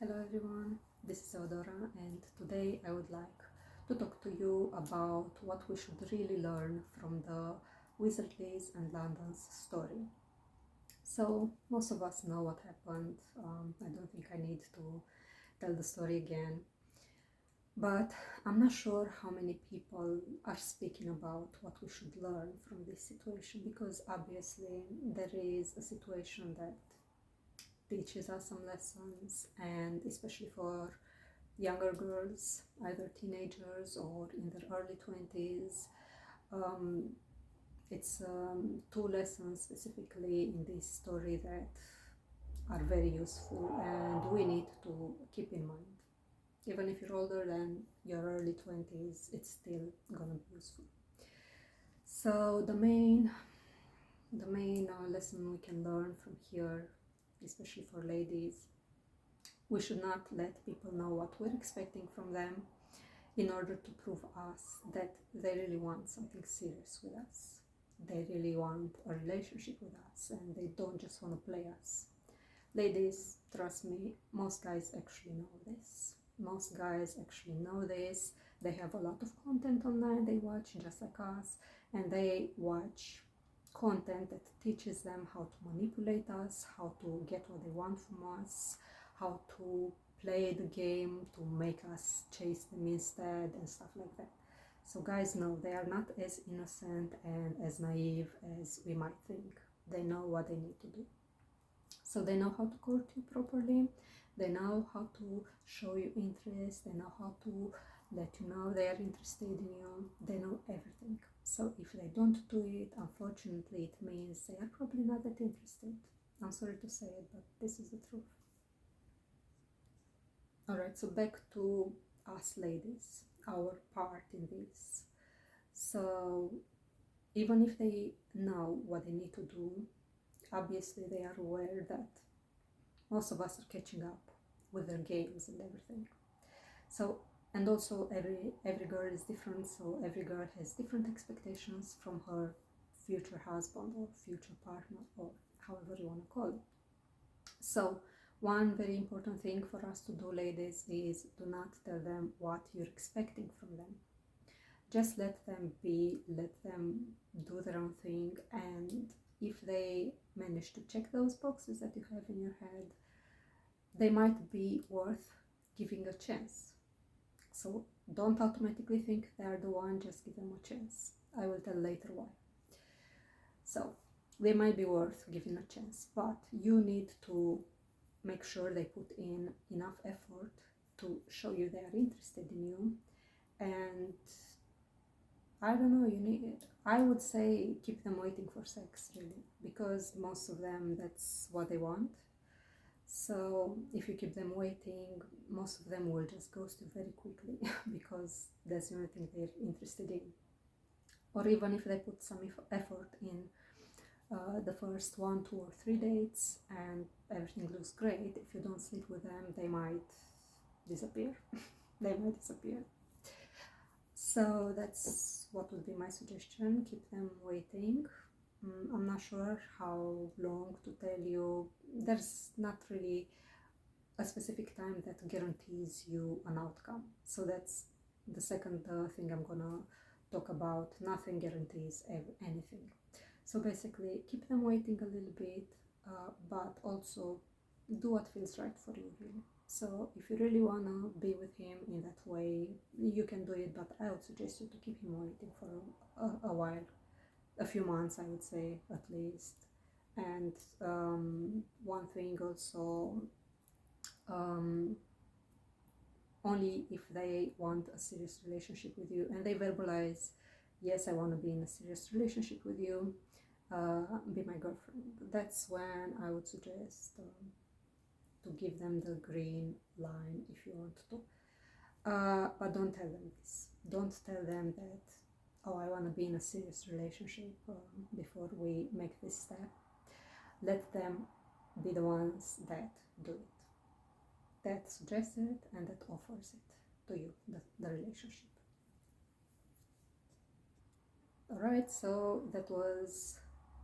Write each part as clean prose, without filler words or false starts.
Hello everyone, this is Audora, and today I would like to talk to you about what we should really learn from the Wizard Liz and Landon's story. So, most of us know what happened. I don't think I need to tell the story again, but I'm not sure how many people are speaking about what we should learn from this situation, because obviously there is a situation that teaches us some lessons, and especially for younger girls, either teenagers or in their early 20s. Um, it's two lessons specifically in this story that are very useful and we need to keep in mind. Even if you're older than your early 20s, it's still gonna be useful. So the main lesson we can learn from here, especially for ladies, we should not let people know what we're expecting from them in order to prove us that they really want something serious with us. They really want a relationship with us and they don't just want to play us. Ladies, trust me, most guys actually know this. Most guys actually know this. They have a lot of content online they watch just like us, and they watch content that teaches them how to manipulate us, how to get what they want from us, how to play the game to make us chase them instead and stuff like that. So guys know they are not as innocent and as naive as we might think. They know what they need to do. So they know how to court you properly, they know how to show you interest, they know how to let you know they are interested in you, they know everything. So if they don't do it, unfortunately, it means they are probably not that interested. I'm sorry to say it, but this is the truth. Alright, so back to us ladies, our part in this. So even if they know what they need to do, obviously they are aware that most of us are catching up with their games and everything. So, and also every girl is different, so every girl has different expectations from her future husband or future partner, or however you want to call it. So one very important thing for us to do, ladies, is do not tell them what you're expecting from them. Just let them be, let them do their own thing, and if they manage to check those boxes that you have in your head, they might be worth giving a chance. So don't automatically think they are the one, just give them a chance. I will tell later why. So they might be worth giving a chance, but you need to make sure they put in enough effort to show you they are interested in you. And I don't know, I would say keep them waiting for sex, really, because most of them, that's what they want. So if you keep them waiting, most of them will just ghost you very quickly because that's the only thing they're interested in. Or even if they put some effort in the first 1, 2, or 3 dates and everything looks great, if you don't sleep with them, they might disappear. They might disappear. So that's what would be my suggestion. Keep them waiting. I'm not sure how long to tell you. There's not really a specific time that guarantees you an outcome. So that's the second thing I'm gonna talk about. Nothing guarantees anything. So basically, keep them waiting a little bit, but also do what feels right for you, really. So if you really wanna be with him in that way, you can do it, but I would suggest you to keep him waiting for a while, a few months, I would say, at least. And one thing also, only if they want a serious relationship with you and they verbalize, yes, I want to be in a serious relationship with you, be my girlfriend, that's when I would suggest to give them the green line if you want to. But don't tell them this. Don't tell them that, oh, I want to be in a serious relationship before we make this step. Let them be the ones that do it, that suggests it and that offers it to you, the relationship. Alright, so that was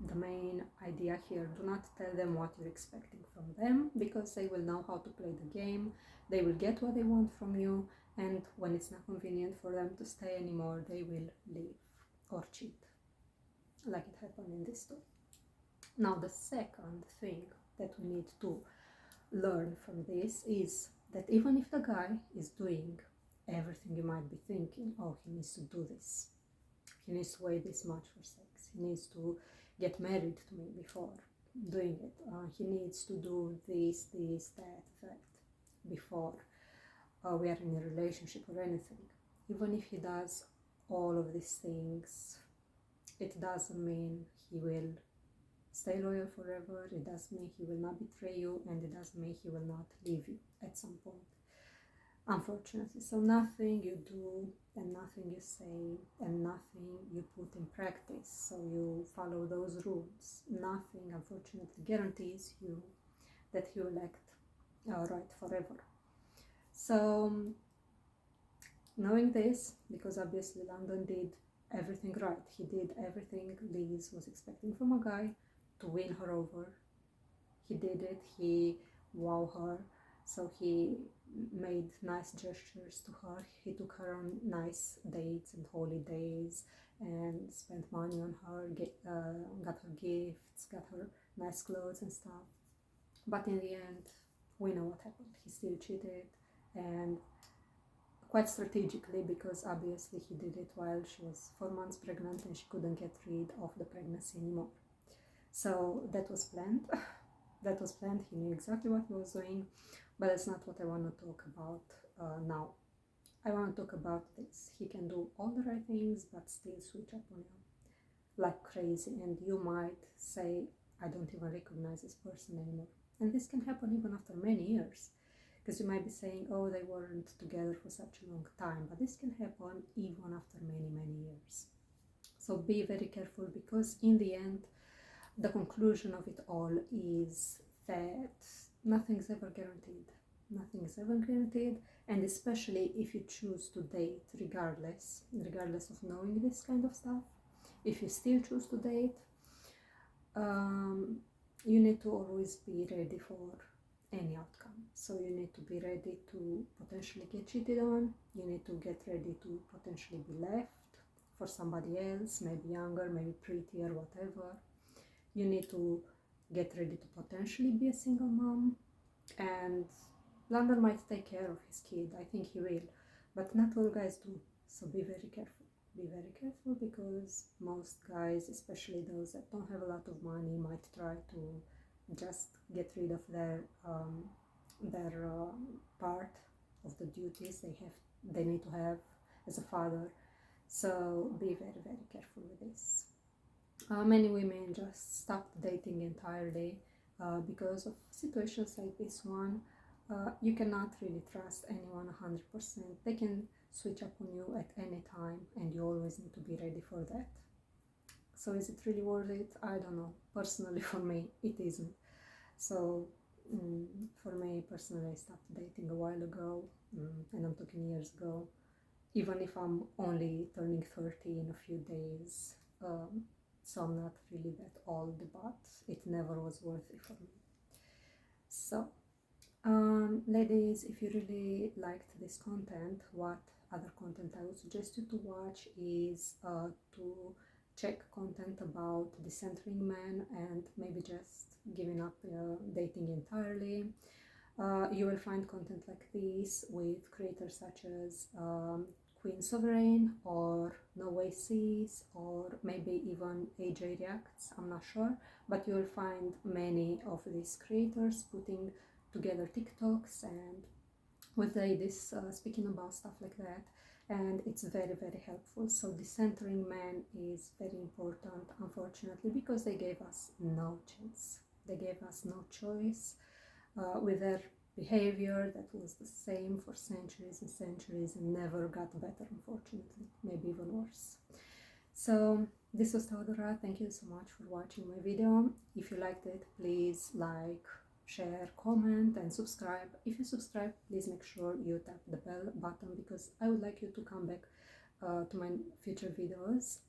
the main idea here. Do not tell them what you're expecting from them, because they will know how to play the game. They will get what they want from you, and when it's not convenient for them to stay anymore, they will leave or cheat, like it happened in this story. Now, the second thing that we need to learn from this is that even if the guy is doing everything you might be thinking, oh, he needs to do this, he needs to wait this much for sex, he needs to get married to me before doing it, he needs to do this, that before we are in a relationship or anything. Even if he does all of these things, it doesn't mean he will stay loyal forever, it doesn't mean he will not betray you, and it doesn't mean he will not leave you at some point, unfortunately. So nothing you do and nothing you say and nothing you put in practice, so you follow those rules, nothing unfortunately guarantees you that he will act right forever. So knowing this, because obviously Landon did everything right, he did everything Liz was expecting from a guy to win her over. He did it, he wowed her, so he made nice gestures to her, he took her on nice dates and holidays and spent money on her, got her gifts, got her nice clothes and stuff. But in the end, we know what happened. He still cheated, and quite strategically, because obviously he did it while she was 4 months pregnant and she couldn't get rid of the pregnancy anymore. So that was planned. That was planned. He knew exactly what he was doing, but that's not what I want to talk about now. I want to talk about this. He can do all the right things but still switch up on you like crazy, and you might say, I don't even recognize this person anymore. And this can happen even after many years, because you might be saying, oh, they weren't together for such a long time, but this can happen even after many years. So be very careful, because in the end, the conclusion of it all is that nothing's ever guaranteed. Nothing is ever guaranteed, and especially if you choose to date, regardless of knowing this kind of stuff, if you still choose to date, you need to always be ready for any outcome. So you need to be ready to potentially get cheated on, you need to get ready to potentially be left for somebody else, maybe younger, maybe prettier, whatever. You need to get ready to potentially be a single mom, and Landon might take care of his kid, I think he will, but not all guys do, so be very careful. Be very careful, because most guys, especially those that don't have a lot of money, might try to just get rid of their part of the duties they need to have as a father. So be very careful with this. Many women just stopped dating entirely because of situations like this one. You cannot really trust anyone 100%. They can switch up on you at any time, and you always need to be ready for that. So is it really worth it? I don't know. Personally, for me, it isn't. So for me personally, I stopped dating a while ago, and I'm talking years ago, even if I'm only turning 30 in a few days. So I'm not really that old, but it never was worth it for me. So ladies, if you really liked this content, what other content I would suggest you to watch is to check content about decentering men and maybe just giving up dating entirely. You will find content like this with creators such as Queen Sovereign or No Way Sees, or maybe even AJ Reacts, I'm not sure, but you will find many of these creators putting together TikToks and with ladies speaking about stuff like that, and it's very helpful. So decentering men is very important, unfortunately, because they gave us no chance, they gave us no choice with their behavior that was the same for centuries and centuries and never got better, unfortunately, maybe even worse. So this was Teodora. Thank you so much for watching my video. If you liked it, please like, share, comment and subscribe. If you subscribe, please make sure you tap the bell button, because I would like you to come back to my future videos.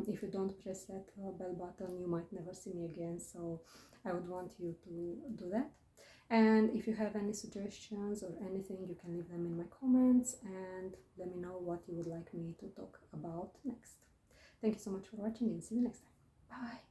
If you don't press that bell button, you might never see me again, so I would want you to do that. And if you have any suggestions or anything, you can leave them in my comments and let me know what you would like me to talk about next. Thank you so much for watching and see you next time. Bye!